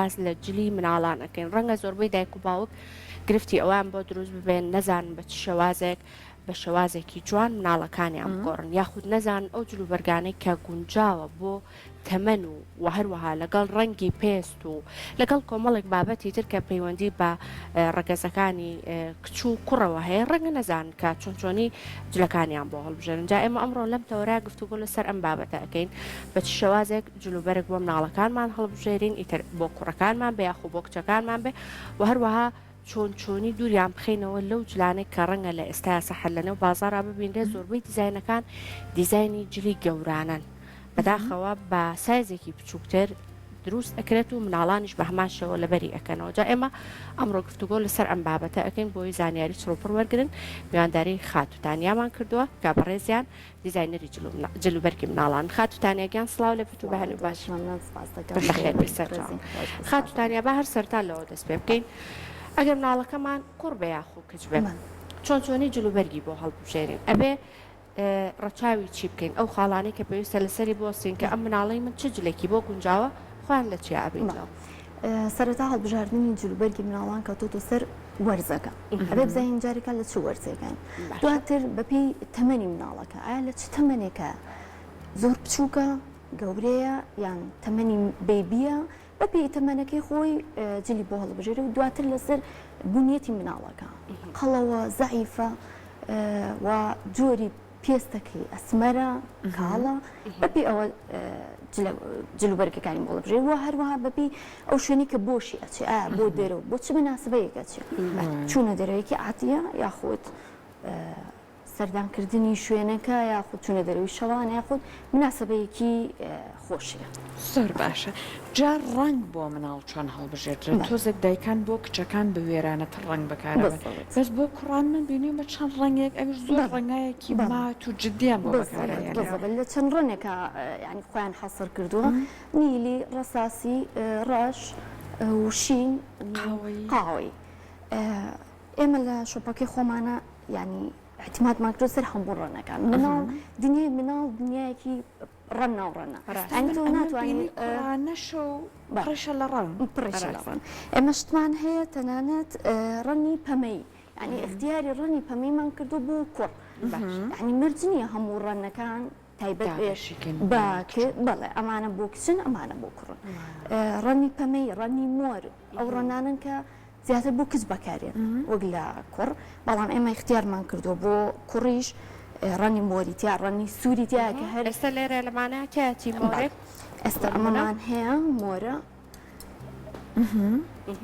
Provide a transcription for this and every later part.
خاص لە جلی مناڵانەکەین ڕەنگە زۆربەی دایک و باوک گرفتی ئەوان بۆ دروست ببێن نەزان بە چ شێوازێک بە شێوازێکی جوان مناڵەکانیان بگۆڕن یاخود نەزان ئەو جلوبەرگانەی کە گونجاوە بۆ تەمەن و هەروەها لەگەڵ ڕەنگی پێست و لەگەڵ کۆمەڵێک بابەتی تر کە پەیوەندی بە ڕەگەزەکانی کچ و کوڕەوە هەیە ڕەنگە نەزان کە چۆنی جلەکانیان بۆ هەڵبژێرن جا ئێمە ئەمڕۆ لەم تەوەرا گفتوگۆ لەسەر ئەم بابەتە ئەەکەین بە چ شێوازێک جلوبەرێک بۆ مناڵەکانمان هەڵبژێرین ئیتر بۆ کوڕەکانمان بە یاخو بۆ کچەکانمان بێ و هەروەها چۆنی دووریان بخینەوە لەو جلانێک کە ڕەنگە لە ئێستا سەحەل لەنێو بازارا ببینرێ زۆربەی دیزاینەکان دیزایانی جلی گەورانن بەداخەوە بە سایزێکی بچووکتر دروست ئەکرێت و مناڵانیش بە هەمان شێوە لەبەری ئەەکەنەوە جا ئێمە ئەمڕۆ گفتوگۆ لەسەر ئەم بابەتە ئەەکەین بۆی زانیاری چڕۆپڕ وەرگن میوانداری خاتوتانیامان کردووە کا بەڕێزیان دیزاینەری جلوبەرگی مناڵان خاتوتانیاگیان سڵاو لە پێتو بە هەنوو باش بەخێربێن سەرجەم خاتوتانیا بە هەر سەرتا لەوە دەست پێ بکەین ئەگەر مناڵەکەمان کوڕ بە یاخو کچ بێ چۆنی جلوبەرگی بۆ هەڵبژێرین ئەبێ ڕەچاوی چی بکەین ئەو خاڵانەی کە پێویستە لەسەری بۆستین کە ئەم مناڵی من چ جلێکی بۆ گونجاوە خوان لە چی ئابینەوە سەرەتا هەڵبژاردننی جلوبەرگی مناڵان کەوتۆتە سەر وەرزەکە ئەبێ بزانین جارێکە لە چ وەرزەکەین دواتر بەپێی تەمەنی مناڵەکە ئایا لە چ تەمەنێکە زۆر بچووکە گەورەیە یان تەمەنی بێبیە بەپێی تەمەنەکەی خۆی جلی بۆ هەڵبژێرە و دواتر لەسەر بنیەتی مناڵەکە قەڵەوە زەعیفە و جۆری پێستەکەی ئەسمەرە کاڵە بەپێی ئەوە جلوبەرگەکانی بۆ هەڵبژێر و هەروەها بەپێی ئەو شوێنی کە بۆشی ئەچێ بۆ دەرەوە بۆ چ مناسبەیەکە چێ چوونە دەرەوەیەکی عاتیە یاخود سەردانکردنی شوێنەکە یاخود چوونە دەرەوەی شەوان یاخود مناسبەیەکی خۆشیە زۆر باشە جار ڕەنگ بۆ مناڵ چۆن هەڵبژێردرێت تۆزێک دایکان بۆ کچەکان بە وێرانەتە ڕەنگ بەکارەوە بەس بۆ کوڕان من بینیم بە چەند ڕەنگێک ئەوش زۆر ڕەنگایەکی مات و جدیان بۆ بەکارێنێت لە چەند ڕەنێکە ینی خۆیان حەسەر کردووە نیلی ڕەساسی ڕەش وشین قاوەی ئێمە لە شۆپەکەی خۆمانە ینی احتیمادمان کردو سەر هەموو ڕەنەکان مناڵ دنیای مناڵ دنیایەکی ڕەن ناوڕەنە تۆ ناتوانانی نەشە و پڕێشە لە ڕەن پڕێشە لە ڕەن ئێمە شتمان هەیە تەنانەت ڕەنی پەمەی ینی اختیاری ڕەنی پەمەیمان کردو بۆ کوڕ ینی مرج نییە هەموو ڕەنەکان تایبەت بەڵێ ئەمانە بۆ کچن ئەمانە بۆ کوڕن ڕەنی پەمەی ڕەنی مۆر ئەو ڕەنانن کە زیاتر بۆ کچ بەکارێن وەک لە کوڕ بەڵام ئێمە اختیارمان کردو بۆ کوڕیش ڕەنی مۆریتیا ڕەنی سووریتیا کە هەر ئێستا لێرە لەمانە کاتی مۆرێک ئێستا ئەمەمان هەیە مۆرە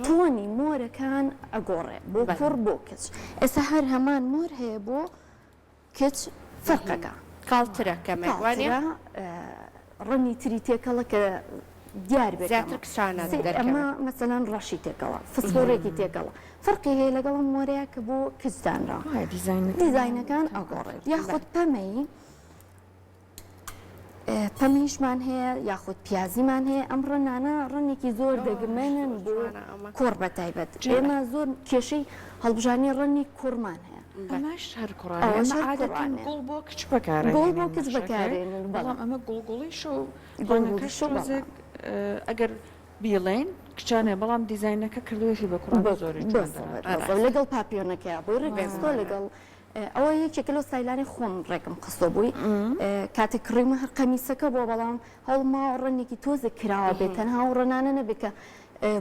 تۆنی مۆرەکان ئەگۆڕێ بۆ کوڕ بۆ کچ ئێستا هەر هەمان مۆر هەیە بۆ کچ فەرقەکە کاڵترە کەمەوانێ ڕەنی تری تێکەڵە کە دیار بێت ئەمە مەسەلەن ڕەشی تێکەوە فسفۆرێکی تێکەڵە فەرقی هەیە لەگەڵ مۆرەیە کە بۆ کچدانرا دیزاینەکان ئەگۆڕێت یاخود پەمەیشمان هەیە یاخود پیازیمان هەیە ئەم ڕەنانە ڕەنێکی زۆر دەگمێنن بۆ کوڕ بە تایبەت ئێمە زۆر کێشەی هەڵبژاردنی ڕەنی کوڕمان هەیە ئەمەش هەر کوڕان گوڵ بۆ کچ بەکارێنن گوڵ بۆ کچ بەکارێنن بەڵام ئەمە گوڵگوڵیش و ڕەنەکەش ئەگەر بیڵێن کچانێ بەڵام دیزاینەکە کردوێتی بە کوڕان زۆری لەگەڵ پاپیۆنەکە بۆی ڕێگەستۆ لەگەڵ ئەوە یەکێکە لەو سایلانی خۆم ڕێکم قسە بووی کاتێک کڕیمە هەر قەمیسەکە بۆ بەڵام هەڵما ڕەنێکی تۆزە کراوە بێت تەنها و ڕەنانە نەبێت کە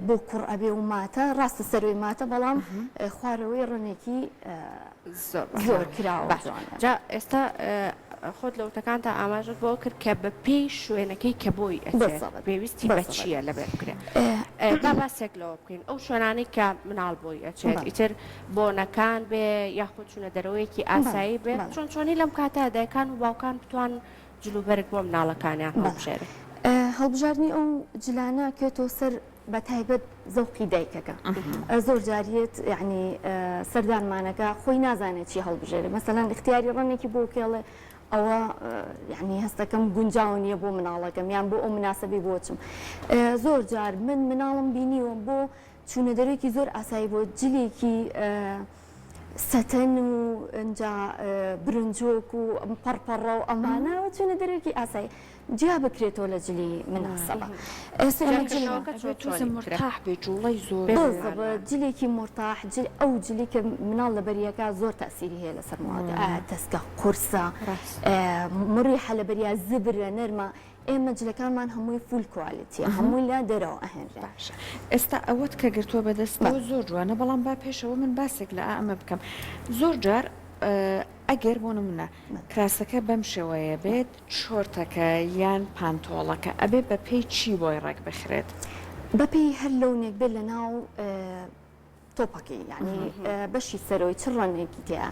بۆ کوڕ ئەبێ و ماتە ڕاستە سەروی ماتە بەڵام خوارەوەی ڕەنێکی زۆر کراوە جا ئێستا خۆت لە وتەکانتە ئاماژت بۆ کرد کە بە پێی شوێنەکەی کە بۆی پێویستی بە چییە لەبێ بکرێت دا باسێک لەوە بکەین ئەو شوێنانەی کە مناڵ بۆی ئەچێت ئیتر بۆنەکان بێ یاخود چوونە دەرەوەیەکی ئاسایی بێ چۆنی لەم کاتە دایکان و باوکان بتوان جلوبەرێک بۆ مناڵەکانیان هەڵبژێرن هەڵبژاردننی ئەو جلانە کێتۆ سەر بە تایبەت زەوقی دایکەکە زۆر جاریت یعنی سەردانمانەکە خۆی نازانێت چی هەڵبژێرە مەسەلەن اختیاری ڕەنێکی بۆ کێڵێ ئەوە یعنی هەستەکەم گونجاو نییە بۆ مناڵەکەم یان بۆ ئەو مناسبی بۆچم زۆر جار مناڵم بینیوە بۆ چوونە دەرێکی زۆر ئاسایی بۆ جلێکی سەتەن و ئەنجا برنجۆک و پەڕپەڕە و ئەمانە چوونە دەرێکی ئاسایی جیا بکرێتەوە لە جلی مناسبە تۆزە مرتاح بێ جوڵەی زۆر جلێکی مرتاح ئەو جلی کە مناڵ لە بەریەکە زۆر تەسیری هەیە لەسەر ماڵە دەستگا قورسە مڕیحە لە بەریا زبرە نەرمە ئێمە جلەکانمان هەمووی فول کوالیتیە هەمووی لە دەرەوە ئەهێنرێ. ئێستا ئەوەت کە گرتووە بەدەستەوە زۆر جوانە بەڵام با پێشەوە من باسێک لە ئەمە بکەم زۆر جار ئەگەر بۆ نمونە کراسەکە بەم شێوەیە بێت شۆرتەکە یان پانتۆڵەکە ئەبێ بە پێی چی بۆی ڕێک بخرێت بەپێی هەر لەونێک بێت لە ناو تۆپەکەی یعنی بەشی سەرۆی چ ڕەنێکی تەیە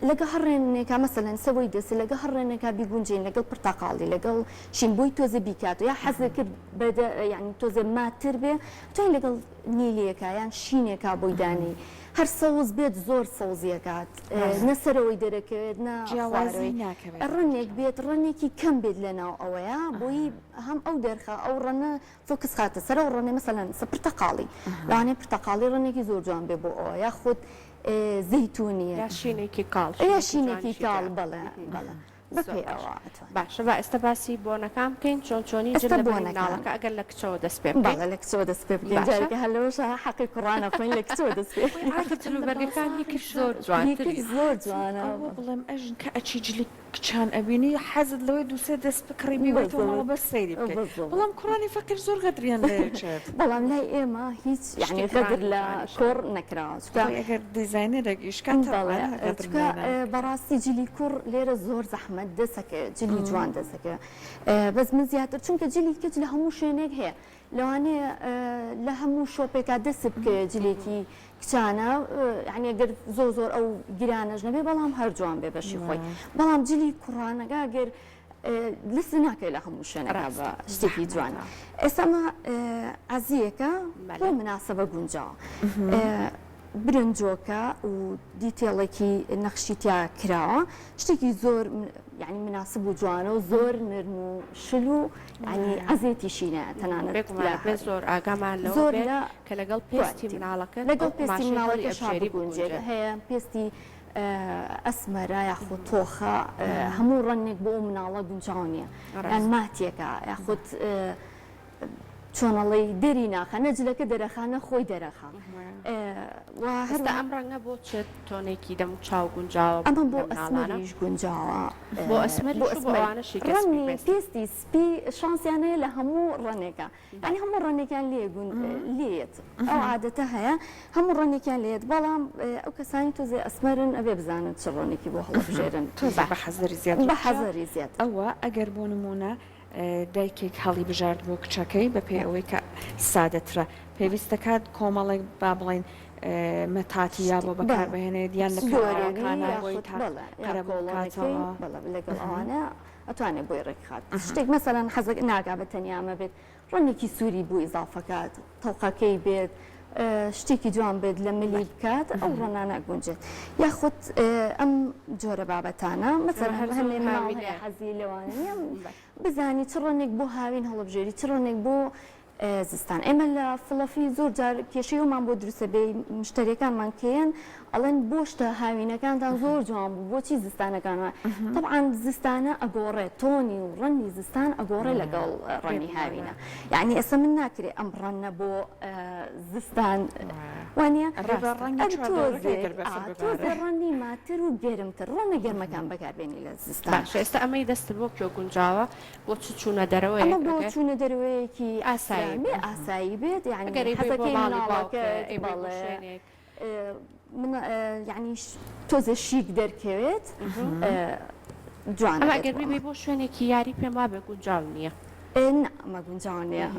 لەگە هەڕێنێکا مەسەلەن سەوەی دەست لەگە هەڕێنێکا بیگونجین لەگەڵ پرتەقاڵی لەگەڵ شینبووی تۆزە بیکات یا حەزە کرد ینی تۆزە ماتر بێ توی لەگەڵ نیلەکە یان شینێکا بۆی دانی هەر سەوز بێت زۆر سەوزیەکات نەسەرەوەی دەرەکەوێت ڕەنێک بێت ڕەنێکی کەم بێت لە ناو ئەوەیە بۆی هەم ئەو دەرخە ئەو ڕەنە فۆکس خاتە سەر ئەو ڕەنێ مەسەلەن پرتەقاڵی لەوانەیە پرتەقاڵی ڕەنێکی زۆر جوان بێ بۆ ئەوە یا خۆت زەیتونیە شینێکی کاڵ شینێکی کاڵ بەڵێ بەڵێ بەپێی ئەوە باشە بە ئێستا باسی بۆنەکان بکەین چۆنی جل لە بۆنەکە ئەگەر لە کچەوە دەست پێ بکەین لە کچەوە دەست پێ بکەین جارێکە هەلەوەشە حەقی قورئانە خوێن لە کچەوە دەست پێ بەرگەکانی کرد زۆر جوانتری زۆر جوانە بڵێم ئەژن کە ئەچی جلی کچان ئەبینی حەزت لەوەی دووسێ دەست بکڕی بیوەوە بەر سەیری بکەیت بەڵام کوڕانی فەقیر زۆر غەدریان لێچێت بەڵام لای ئێمە هیچ یعنی غەدر لە کۆڕ نەکراوە ئەگەر دیزاینەرێکیشکان بەڕاستی جلی کوڕ لێرە زۆر زەحمەت دەسەکە جلی جوان دەسەکە بەس من زیاتر چونکە جلی کەج لە هەموو شوێنێک هەیە لەوانەیە لە هەموو شۆپێکا دەست بکە جلێکی کچانە یعنی ئەگەر زۆر ئەو گرانەش نەبێ بەڵام هەر جوان بێ بەشی خۆی بەڵام جلی کوڕانەکە ئەگەر لست ناکەی لە هەموو شوێنەکە بە شتێکی جوانە ئێستامە عەزیەکە بۆ مناسبە گونجاوە برنجۆکە و دیتێڵێکی نەخشیتیا کراوە شتێکی زۆر یعنی مناسب و جوانە و زۆر نرم و شل و ینی عەزێتیشینە تەنانەت زۆر ئاگامان لەوە کە لەگەڵ پێستی مناڵەکە لەگەڵ پێستی مناڵەکە شاری گونجێت هەیە پێستی ئەسمەرە یاخود تۆخە هەموو ڕەنێک بۆ مناڵە گونجاو نییە یان ماتیەکە یاخود چۆنەڵی دەری ناخە نەجلەکە دەرەخانە خۆی دەرەخە هەستا ئەم ڕەنگە بۆ چێت تۆنێکی دەم چاو گونجاوە ئەمە بۆ ئەسمەریش گونجاوە بۆ ئەسمەری پێستی سپی شانسیانەیە لە هەموو ڕەنێکە ینی هەموو ڕەنێکیان لێت ئەو عادەتە هەیە هەموو ڕەنێکیان لێت بەڵام ئەو کەسانی تۆزێ ئەسمەرن ئەبێ بزانن چ ڕۆنێکی بۆ هەڵبژێرن بە حەزەری زیاد ئەوە ئەگەر بۆ نمونە دایکێک هەڵی بژارد بۆ کچەکەی بە پێی ئەوەی کە سادەترە پێویستەکات کۆمەڵێک با بڵێن مەتاتی یا بۆ بەکاربهێنێت یان لەگەڵ ئەوانە ئەتوانێت بۆی ڕێکخات شتێک مەسەلەن حەزێک ناگا بە تەنیامە بێت ڕەنێکی سووری بووی ئیزافەکات تەوقەکەی بێت شتێکی جوان بێت لە ملی بکات ئەو ڕەنانە گونجێت یاخود ئەم جۆرە بابەتانە مەسەر هەمێ ماوەیە حەزی لەوانە نیە بزانی چ ڕەنێک بۆ هاوین هەڵبژێری چ ڕەنێک بۆ زستان ئێمە لە فڵەفی زۆر جار کێشەیەمان بۆ دروستە بێ مشتریەکانمان کێن ئەڵێن بۆشتە هاوینەکانتان زۆر جوان بوو بۆچی زستانەکانمان طبعاً زستانە ئەگۆڕێت تۆنی و ڕەنی زستان ئەگۆڕێ لەگەڵ ڕەنی هاوینە یعنی ئێستا من ناکرێ ئەم ڕەنە بۆ زستان وانە ڕەنی ماتر و گەرمتر ڕەنە گەرمەکان بەکاربێنی لە زستان ئێستا ئەمەی دەست بۆ پێ گونجاوە بۆ چ چوونە دەرەوەی ئەمە بۆ چوونە دەرەوەیەکی ئاسایی بێت یعنی حەزەکەی مناڵەکە من یعنی تۆزە شیک دەرکەوێت جوان ئەگەر بێ بۆ شوێنێکی یاری پێم وا بێ گونجاو نییە ئەمە گونجاو نییە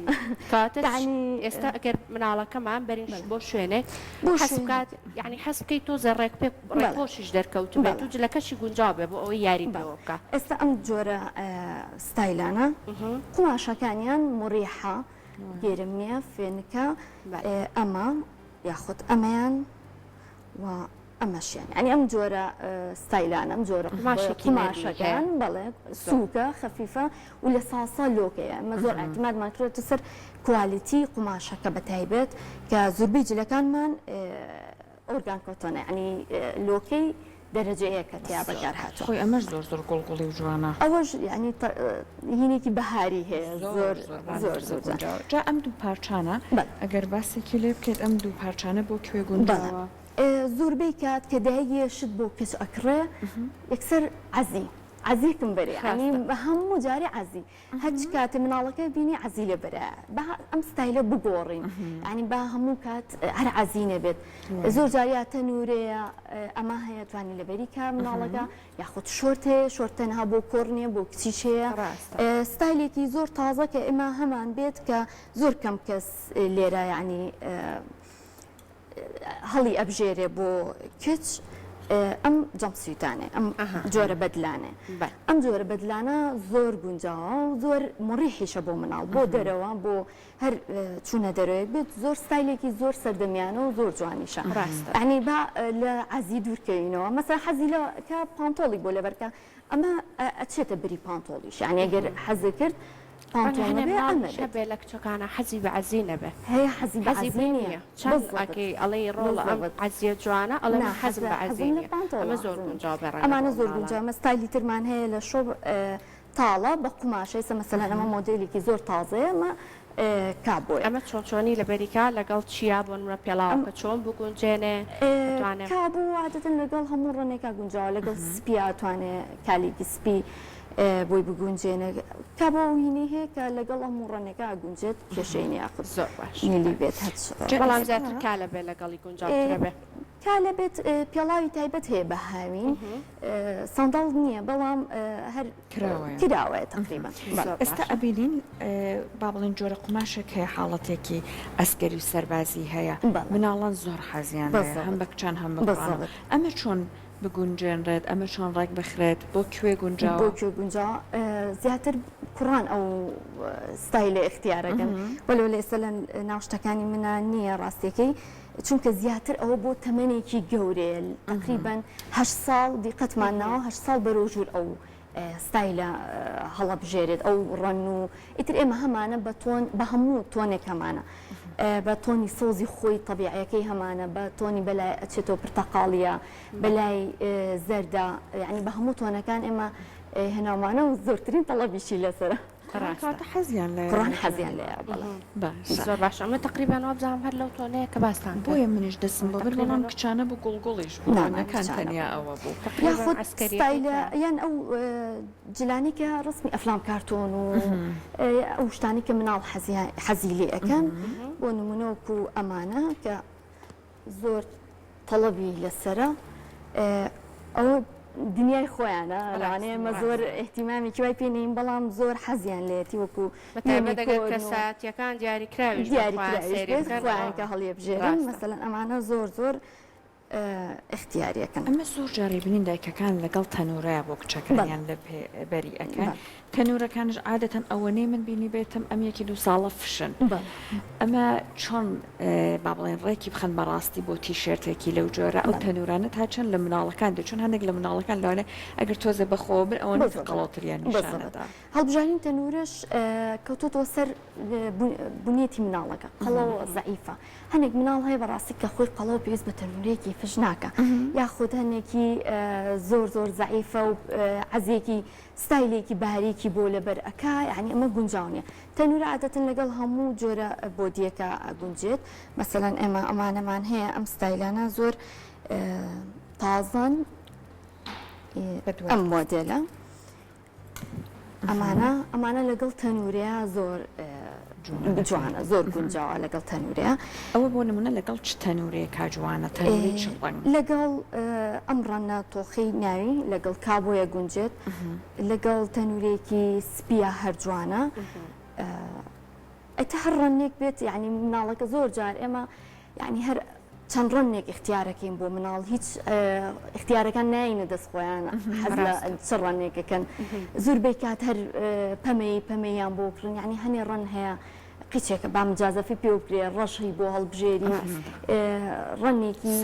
ئێستا ئەگەر مناڵەکەمان بەرینش بۆ شوێنێک حەسکات یعنی حەسکەی تۆزە ڕێکپۆشیش دەرکەوت بێت و جلەکەشی گونجاو بێ بۆ ئەوەی یاری پێوە بکە ئێستا ئەم جۆرە ستایلانە قماشەکانیان مڕیحە گێرم نییە فێنکە ئەمە یاخود ئەمەیان و ئەمەشیان ینی ئەم جۆرە ستایلان ئەم جۆرە قماشەکان بەڵێ سووکە خەفیفە و لە ساسە لۆکەیە ئەمە زۆر ئەتیمادمان کرێتە سەر کوالیتی قماشەکە بەتایبێت کە زۆربەی جلەکانمان ئۆرگان کۆتۆنە ینی لۆکەی دەرەجەیەکە تیا بەکار هاتووە. خۆی ئەمەش زۆر زۆر گوڵگوڵی و جوانە. ئەوەش ینی هینێکی بەهاری هەیە زۆر جا ئەم دوو پارچانە ئەگەر باسێکی لێ بکەیت ئەم دوو پارچانە بۆ کوێ گونداوە؟ زۆربەی کات کە دایەشت بۆ کەس ئەکڕێ یەکسەر عزیکم بەرێ ینی بە هەموو جارێ عزی هەچ کاتە مناڵەکە بینی عزی لە بەرە ئەم ستایلە بگۆڕین ینی با هەموو کات هەر عزیینە بێت زۆر جاریات تەنورەیە ئەمە هەیە توانی لەبەری کا مناڵەکە یاخود شۆرتەنها بۆ کۆڕنیە بۆ کچیشەیە ستایلێکی زۆر تازە کە ئێمە هەمان بێت کە زۆر کەم کەس لێرە ینی هەڵی ئەبژێرێ بۆ کچ ئەم جەمسویتانێ ئەم جۆرە بەدلانێ ئەم جۆرە بەدلانە زۆر گونجاوە و زۆر مڕیحیشە بۆ مناڵ بۆ دەرەوە بۆ هەر چوونە دەرەوەی بێت زۆر ستایلێکی زۆر سەردەمیانە و زۆر جوانیشە ینی با لە عەزی دوورکەوینەوە مەسەلا حەزی لە کە پانتۆڵی بۆ لەبەرکە ئەمە ئەچێتە بری پانتۆڵیش ینی ئەگەر حەزی کرد شەبێ لە کچەکانە حەزی بە عەزی نەبێ هەیە حەزی بە عەزی نییە چەند ئەکەی ئەڵێ ڕۆڵە ئەم عەزیە جوانە ئەڵێ حەزم بە عەزی ئەمە زۆر گونجاو بەڕێ ئەمانە زۆر گونجاو ستایلی ترمان هەیە لە شۆ تاڵە بە قوماشەی مەسەلەن ئەمە مۆدێلێکی زۆر تازەیە ئەمە کابۆی ئەمە چۆنچۆنی لە بەریکا لەگەڵ چیا بۆ نمرە پێڵاوکە چۆن بگونجێنێ کابوو عادەتەن لەگەڵ هەموو ڕێنێکا گونجاوە لەگەڵ سپی توانێت کالیکی سپی بۆی بگونجێنە کابووینی هەیە کە لەگەڵ هەموو ڕێنێکا گونجێت کێشەی یاخود زۆر باش نیلی بێت بەڵام زیاتر کا لە بێ لەگەڵی گونجاوترە بێ کا لەبێت پێڵاوی تایبەت هەیە بە هاوین سەنداڵ نییە بەڵام هەر کراوەیە تقریبا ئێستا ئەبینین با بڵێن جۆرە قوماشێک هەیە حاڵەتێکی ئەسکەری و سەربازی هەیە مناڵان زۆر حەزیان هەم بە کچان هەم بەڵام ئەمە چۆن بگونجێنرێت ئەمە چۆن ڕێک بخرێت بۆ کوێ گونجاو بۆ کوێ گونجاو زیاتر کوڕان ئەو ستایلە اختیارەکەن وەلو لە ئێستا لە ناوشتەکانی منە نییە ڕاستیەکەی چونکە زیاتر ئەوە بۆ تەمەنێکی گەورەیە تقریبا 8 ساڵ دیقەتمان ناوە 8 ساڵ بەرەو ژوور ئەو ستایلە هەڵەبژێرێت ئەو ڕەن و ئیتر ئێمە هەمانە بە هەموو تۆنێک هەمانە بە تۆنی سۆزی خۆی طبیعەکەی هەمانە بە تۆنی بەلای ئەچێتەوە پرتەقاڵیە بەلای زەردە ینی بە هەموو تۆنەکان ئێمە هێناومانە و زۆرترین تەڵەبیشی لەسەرە کاتە حەزیان لە قڕان حەزیان لێ زۆر باش ئەمە تقریبا وابزانم هەر لەو تۆنەیە کە باستان بۆیە منیش دەسم بۆ بەڵام کچانە بۆ گوڵگوڵیش بوونەکان تەنیا ئەوە بوو یاخود ستایلە یان ئەو جلانی کە ڕسمی ئەفلام کارتۆن و ئەو شتانی کە مناڵ حەزی لێ ئەەکەن بۆ نمونەوەکو ئەمانە کە زۆر تەڵەبی لەسرە ئەوە دنیای خۆیانە لەوانەیە ئەمە زۆر احتیمامێکی وای پێنین بەڵام زۆر حەزیان لێتی وەکو کەساتیەکان دیاریکراویش کە هەڵیە بژێرن مەسەلەن ئەمانە زۆر اختیاریەکەن ئەمە زۆر جارێ بینین دایکەکان لەگەڵ تەنورەیە بۆ کچەکانیان لە بەری ئەەکەن تەنورەکانش عادەتەن ئەوەنەی من بینی بێتم ئەم یەکی 2 ساڵە فشن ئەمە چۆن با بڵێن ڕێکی بخەن بەڕاستی بۆ تیشێرتێکی لەو جۆرە ئەو تەنورانە تا چەند لە مناڵەکان دەچون هەندێک لە مناڵەکان لەوانێ ئەگەر تۆزە بەخۆ بن ئەوە قەڵەوتریان نیشانەدا هەڵبژارنی تەنورش کەوتۆتەوە سەر بنیەتی مناڵەکە قەڵەوە زەعیفە هەندێک مناڵ هەیە بەڕاستی کە خۆی قەڵەوە پێویست بە تەنورێکی فش ناکە یاخود هەندێکی زۆر زەعیفە و عەزێکی ستایلێکی باریکی بۆ لەبەر ئەکا یعنی ئەمە گونجاونیە تەنورە عادەتەن لەگەڵ هەموو جۆرە بۆدیەکە گونجێت مەسەلەن ئێمە ئەمانەمان هەیە ئەم ستایلانە زۆر تازەن ئەم مۆدێلە ئەمانە لەگەڵ تەنورەیە زۆر جوانە زۆر گونجاوە لەگەڵ تەنورەیە ئەوە بۆ نمونە لەگەڵ چ تەنورەیە کاجوانە تەنوری چ ڕەنگ لەگەڵ ئەم ڕەنە تۆخەی ناوی لەگەڵ کابۆیە گونجێت لەگەڵ تەنورێکی سپیە هەر جوانە ئەتە هەر ڕەنێک بێت یعنی مناڵەکە زۆر جار ئێمە یعنی هەر چەند ڕەنێک اختیارەکەین بۆ مناڵ هیچ اختیارەکان ناینە دەست خۆیانە حەز لە چ ڕەنێکەکەن زۆربەی کات هەر پەمەیان بۆ کڕن یعنی هەنێ ڕەن هەیە قیچێکە با مجازەفی پێ بکرێ ڕەشی بۆ هەڵبژێری ڕەنێکی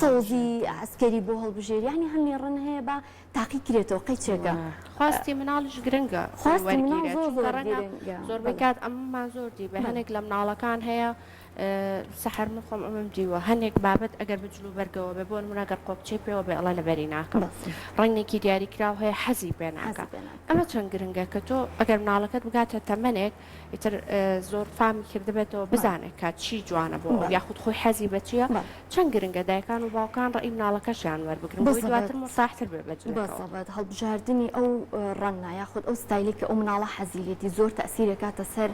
سەوزی ئەسکەری بۆ هەڵبژێری یعنی هەنێ ڕەن هەیە با تاقی کرێتەوە قیچێکە خواستی مناڵش گرنگە خواستی مناڵ زۆربەی کات ئەممان زۆر دی بە هەنێک لە مناڵەکان هەیە سەحەر من خۆم ئەمەم دیوە هەندێک بابەت ئەگەر بجلو بەرگەوە بێ بۆ نمونەگەر قۆبچەی پێوە بێ ئەڵە لەبەری ناکەم ڕنگێکی دیاریکراو هەیە حەزی پێ ناکە ئەمە چەند گرنگە کە تۆ ئەگەر مناڵەکەت بگاتە تەمەنێک ئیتر زۆر فامی کردبێتەوە بزانێت کە چی جوانە بۆ یاخود خۆی حەزی بە چییە چەند گرنگە دایکان و باوکان ڕێی مناڵەکەشیان وەربگرن بۆی دواتر مرتاحتر بێ بەجلەکەوە هەڵبژاردننی ئەو ڕەنە یاخود ئەو ستایلێکی ئەو مناڵە حەزیلێتی زۆر تەسیرێکاتە سەر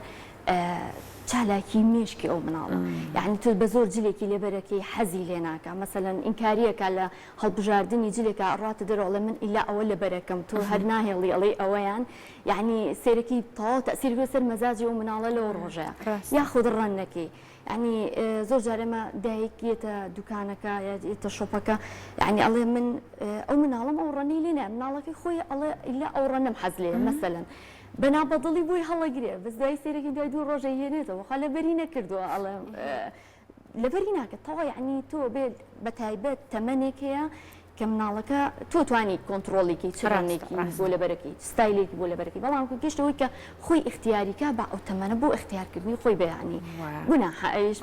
چالاکی مێشکی ئەو مناڵە یعنی تۆ بە زۆر جلێکی لێبەرەکەی حەزی لێ ناکە مەسەلەن ئینکاریەکە لە هەڵبژاردننی جلێکە ئەڕاتە دەرەوەڵە من ئیلا ئەوە لەبەرەکەم تۆ هەر ناهێڵی ئەڵێ ئەوەیان یعنی سێرەکی تەواو تەسیر بێ سەر مەزاجی ئەو مناڵە لەو ڕۆژەیە یاخود ڕەنەکەی ینی زۆر جارێمە دایکێتە دوکانەکە یاێتە شۆپەکە یعنی ئەڵێ من ئەو مناڵم ئەو ڕەنی لێنە مناڵەکەی خۆی ئەڵێ ئیلا ئەو ڕەنم حەز لێ مەسەلەن بەنا بەدڵی بووی هەڵەگرێ بەس دوای سێرەکی دوای دوو ڕۆژە هێنێتەوە خە لەبەری نەکردووە ئەڵێ لەبەری ناکە تەوا یعنی تۆ بێت بە تایبەت تەمەنێک هەیە کە مناڵەکە تۆ توانی کۆنتترۆڵێکی چڕانێکی بۆ لەبەرەکەی ستایلێکی بۆ لەبەرەکەی بەڵام گەشتەوەی کە خۆی اختیاریکە بە ئەو تەمەنە بۆ اختیارکردنی خۆی بەیانی گوناحەیش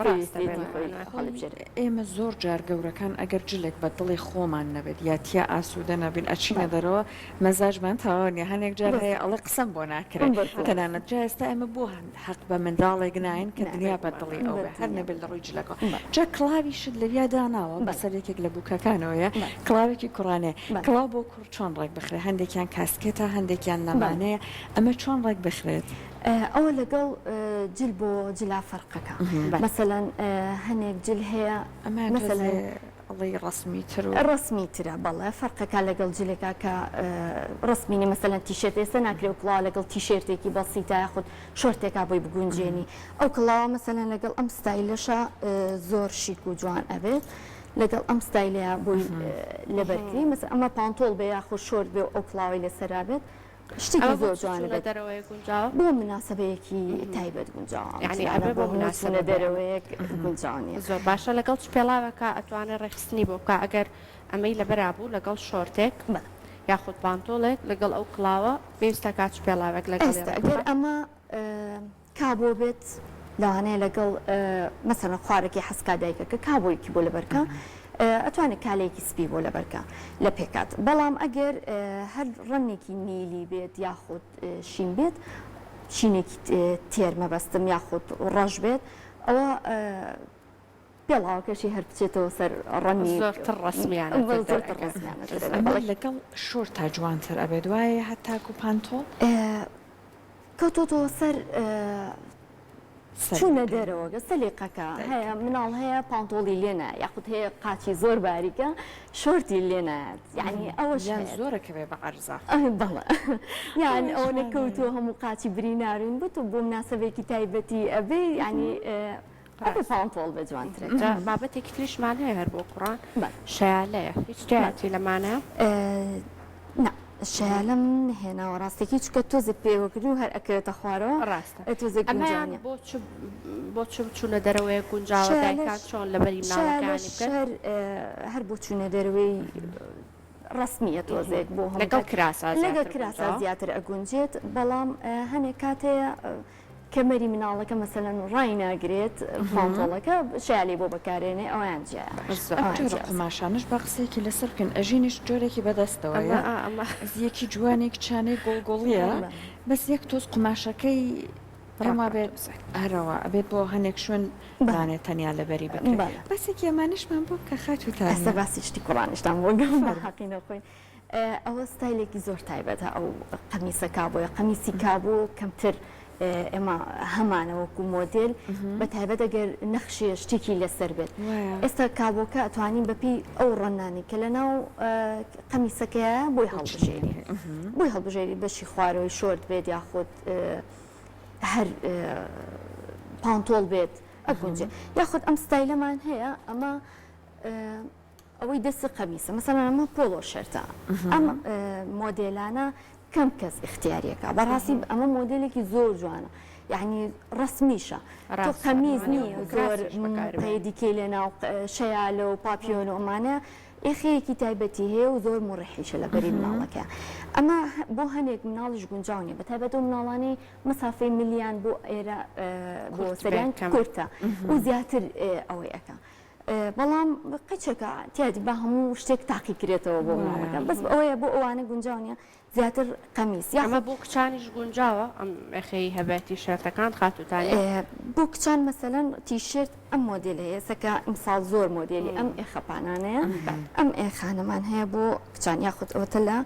ئێمە زۆر جار گەورەکان ئەگەر جلێک بە دڵی خۆمان نەبێت یا تیا ئاسوودە نەبین ئەچینە دەرەوە مەزاجمان تاوانە هەنێک جار هەیە ئەڵێ قسەم بۆ ناکرێت تەنانەت جا ئێستا ئێمە بۆ حەق بە منداڵێک ناین کە دنیا بە دڵی ئەو هەر نەبێت لە ڕووی جلەکەەوە جا کڵاوی شت لەویا داناوە بەسەرێکێک لە بووکەکانەوەیە کڵاوێکی کوڕانێ کڵاو بۆ کوڕ چۆن ڕێک بخرێت هەندێکیان کاسکێتە هەندێکیان نەمانەیە ئەمە چۆن ڕێک بخرێت ئەوە لەگەڵ جل بۆ جلا فەرقەکە مەسەلەن هەنێک جل هەیە ئەڵی ڕسمیتر ڕسمیترە بەڵێ فەرقەکە لەگەڵ جلێکا کە ڕسمینی مەسەلەن تیشێت ئێستا ناکرێ و کڵاو لەگەڵ تیشێرتێکی بەسیتە یاخود شۆرتێکا بۆی بگونجێنی ئەو کڵاوە مەسەلەن لەگەڵ ئەم ستایلەشە زۆر شیک و جوان ئەبێت لەگەڵ ئەم ستایلەیە بۆی لەبەرکری مەسە ئەمە پانتۆڵ بێ یاخود شۆرت بێ و ئەو کڵاوی لەسەرا بێت شتێکی زۆر جوانە بێت بۆ مناسبەیەکی تایبەت گونجاو بۆ مناسبە دەرەوەیەک گونجاوی زۆر باشە لەگەڵ پێڵاوەکە ئەتوانێت ڕێخستنی بۆ بکە ئەگەر ئەمەی لەبەرا بوو لەگەڵ شۆرتێک یاخود پانتۆڵێک لەگەڵ ئەو کڵاوە پێویستە کات پێڵاوێک لەگەڵ ئەگەر ئەمە کابۆ بێت لەوانەیە لەگەڵ مەسەڵەن خوارێکی حەسکا دایکەکە کابۆیەکی بۆ لەبەرکە ئەتوانێت کالەیەکی سپی بۆ لەبەرکە لە پێکات بەڵام ئەگەر هەر ڕەنێکی نیلی بێت یاخود شین بێت شینێکی تێرمەبەستم یاخود ڕەش بێت ئەوە پێڵاوەکەشی هەر بچێتەوە سەر ڕەنی زۆرتر ڕسمیانە لەگەڵ شۆر تا جوانتر ئەبێت دوایە هەتاکو پانتۆڵ کەوتۆتەوە سەر چوونە دەرەوە سەلیقەکە هەیە مناڵ هەیە پانتۆڵی لێنە یاخود هەیە قاچی زۆر باریکە شۆرتی لێنات یعنی ئەوە زۆرەکە بێ بە عەرزە بەڵێ یان ئەو نەکەوتووە هەموو قاچی بری ناروین بێت و بۆ مناسبێکی تایبەتی ئەبێ ینی پانتۆڵ بە جوانترێک بابەتێکی تریشمان هەیە هەر بۆ کوڕان شەیالەیە هیچ شتێکی لەمانە شەیالەم هێناوە ڕاستێکی چکە تۆزە پێوەکردی و هەر ئەکرێتە خوارەوە ڕاستە تۆزە گونجاویە بۆ چوونە دەرەوەی گونجاوە دایکان چۆن لەبەری مناڵەکانی بکەن هەر بۆ چوونە دەرەوەی ڕسمیە تۆزێک بۆ لەگەڵ کراسا زیاتر ئەگونجێت بەڵام هەنێک کاتەیە کەمەری مناڵەکە مەسەلەن ڕای ناگرێت پانتۆڵەکە شیالی بۆ بەکارێنێ ئەویان جیا قماشانش بە قسێکی لەسەر بکەن ئەژینیش جۆرێکی بەدەستەوەیە یەکی جوانێک چانەی گۆڵگۆڵیە بەس یەک تۆز قماشەکەی ئەما بێت هەرەوە ئەبێت بۆ هەنێک شوێن بانێت تەنیا لەبەری بکرێت بەسێکی ئەمانشمان بۆ کە خات و ئەستا باسی شتی کوڕانیشتان بۆ گەمەحەقینە خۆین ئەوە ستایلێکی زۆر تایبەتە ئەو قەمیسە کابۆیە قەمیسی کابوو کەمتر ئێمە هەمانەوەکو مۆدل بە تایبەت ئەگەر نەخشێ شتێکی لەسەر بێت ئێستا کابۆکە ئەتوانین بەپی ئەو ڕەنانی کە لەناو قەمیسەکەیە بۆی هەڵبژێری بەشی خوارەوەی شۆرت بێت یاخود هەر پانتۆڵ بێت ئەگونجێ یاخود ئەم ستایلەمان هەیە ئەمە ئەوەی دەستی قەمیسە مەسەڵەن ئەمە پۆلۆ شەرتە ئەم مۆدێلانە کەم کەس اختیاریەکە بەڕاستی ئەمە مۆدلێکی زۆر جوانە یعنی ڕسمیشە تۆ قەمیز نییە زۆر پەیدیکەی لە ناو شەیالە و پاپیۆن و ئەمانە ئێخەیەکی تایبەتی هەیە و زۆر مڕحیشە لە بەری مناڵەکە ئەمە بۆ هەنێک مناڵیش گونجاونیە بە تایبەت و مناڵانی مەسافەی ملیان بۆ ئێرە بۆ سەریان کورتە و زیاتر ئەوەی ئەەکە بەڵام قەچەکە تیادی بە هەموو شتێک تاقی کرێتەوە بۆ مناڵەکە بەس ئەوەیە بۆ ئەوانە گونجاونیە زیاتر قەمیس ئەمە بۆ کچانیش گونجاوە ئەم ئەخەی هەبێتی شەرتەکان خاتوتانی بۆ کچان مەسەلەن تیشرت ئەم مۆدل هەیە سەکە ئیمساڵ زۆر مۆدلی ئەم ئێخەپانانەیە ئەم ئێخانەمان هەیە بۆ کچان یاخود ئەوتە لە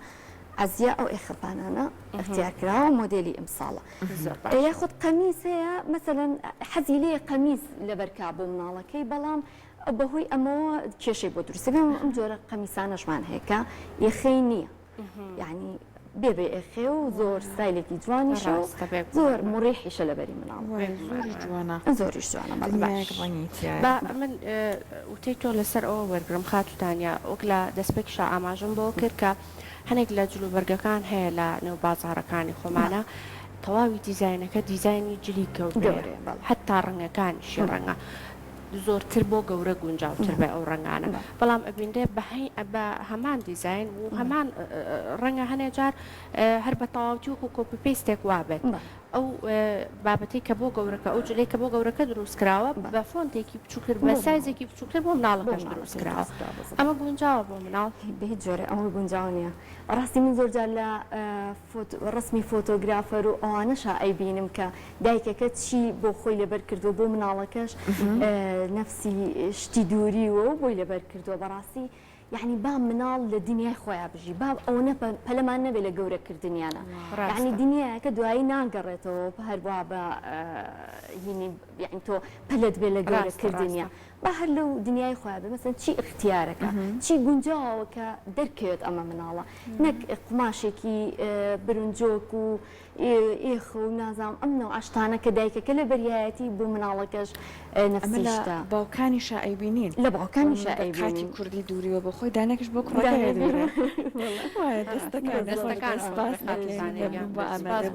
ئەزیا ئەو ئێخەپانانە اختیارکراوە مۆدلی ئیمساڵە یاخود قەمیس هەیە مەسەلەن حەزی لێ قەمیس لەبەرکا بۆ مناڵەکەی بەڵام بەهۆی ئەمەوە کێشەی بۆ دروستەکە ئەم جۆرە قەمیسانەشمان هەیە کە یەخەی نییە یعنی بێبێ ئێخێ و زۆر ستایلێکی جوانیشە و زۆر مڕیحیشە لەبەری مناڵ زۆریش جوانە من وتەی تۆ لەسەر ئەوە وەرگرم خاتوتانیا وەک لە دەستپێکیشە ئاماژەم بۆ کرد کە هەنێک لە جلوبەرگەکان هەیە لە نێو بازاڕەکانی خۆمانە تەواوی دیزاینەکە دیزایانی جلی کەوتێ حتا ڕەنگەکانیشی ڕەنگە زۆرتر بۆ گەورە گونجاوتر بە ئەو ڕنگانە بەڵام ئەبیندێ بە هەمان دیزاین و هەمان ڕەنگە هەنێ جار هەر بە تەواوتی و کۆپیپێستێک وابێت ئەو بابەتی کە بۆ گەورەکە ئەو جلەی کە بۆ گەورەکە دروستکراوە بە فۆنتێکی بچووکتر بە سایزێکی بچووکتر بۆ مناڵەکەش دروستکراوە ئەمە گونجاوە بۆ مناڵ بهیچ جۆرە ئەوە گونجاو نییە ڕاستی من زۆرجار لە ڕسمی فۆتۆگرافەر و ئەوانەشا ئەیبینم کە دایکەکە چی بۆ خۆی لەبەر کردو بۆ مناڵەکەش نەفسی شتی دووریوە و بۆی لەبەر کردووە بەڕاستی یعنی با مناڵ لە دنیای خۆیان بژی با ئەوە پەلەمان نەبێت لە گەورەکردنیانە یعنی دنیاکە دوایی ناگەڕێتەوە هەروە بە یعنی تۆ پەلت بێ لە گەورەکردنیە با هەر لەو دنیای خۆیان بێ مەسەن چی اختیارەکە چی گونجاوە کە دەرکەوێت ئەمە مناڵە نەک قماشێکی برنجۆک و ئێخە و نازام ئەمنەوە ئاشتانە کە دایکەکە لە بەریایەتی بۆ مناڵەکەش نەفسیشتە باوکانی شائیبینین لە باوکانی شائیبینین کاتی کوردی دووریەوە بۆ خۆی دانێکش بۆ کوڕەکە دوورە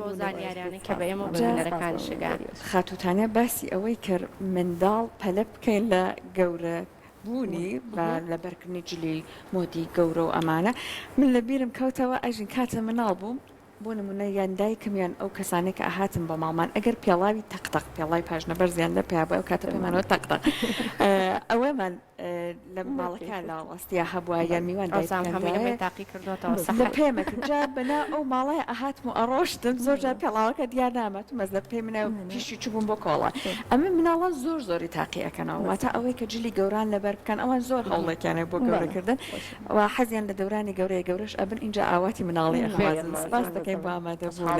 بۆ زانیاریانی کە بە ئێمە بەنەرەکانی شگان خاتوتانە باسی ئەوەی کرد منداڵ پەلە بکەین لە گەورە بوونی لە بەرکردنی جلی مۆدی گەورە و ئەمانە من لە بیرم کەوتەوە ئەژین کاتە مناڵ بووم بۆ نمونە یاندایکمیان ئەو کەسانێک کە ئاهاتم بە ماڵمان ئەگەر پیاڵاوی تەقتەق پیاڵای پاژنە بەرزیان لە پیا بە ئەو کاتە پێمانەوە تەقتەق ئەوەمان لە ماڵەکان لە وەستیا هەبووە یان میوان تاقی کردوەوە لە پێمەکرجا بەنا ئەو ماڵای ئاهاتم و ئەڕۆشتم زۆرجار پیاڵاوەکە دیار نامەت و مەزە پێی منە پیشی چوبووم بۆ کۆڵە ئەمە مناڵان زۆری تاقی ئەەکەنەوە واتە ئەوەی کە جلی گەوران لەبەر بکەن ئەوان زۆر هەوڵێکیانە بۆ گەورەکردن و حەزیان لە دەورانی گەورەی گەورەش ئەبن اینجا ئاواتی مناڵی ئەخوازن سپاس دەکەین بۆ ئامادەبوون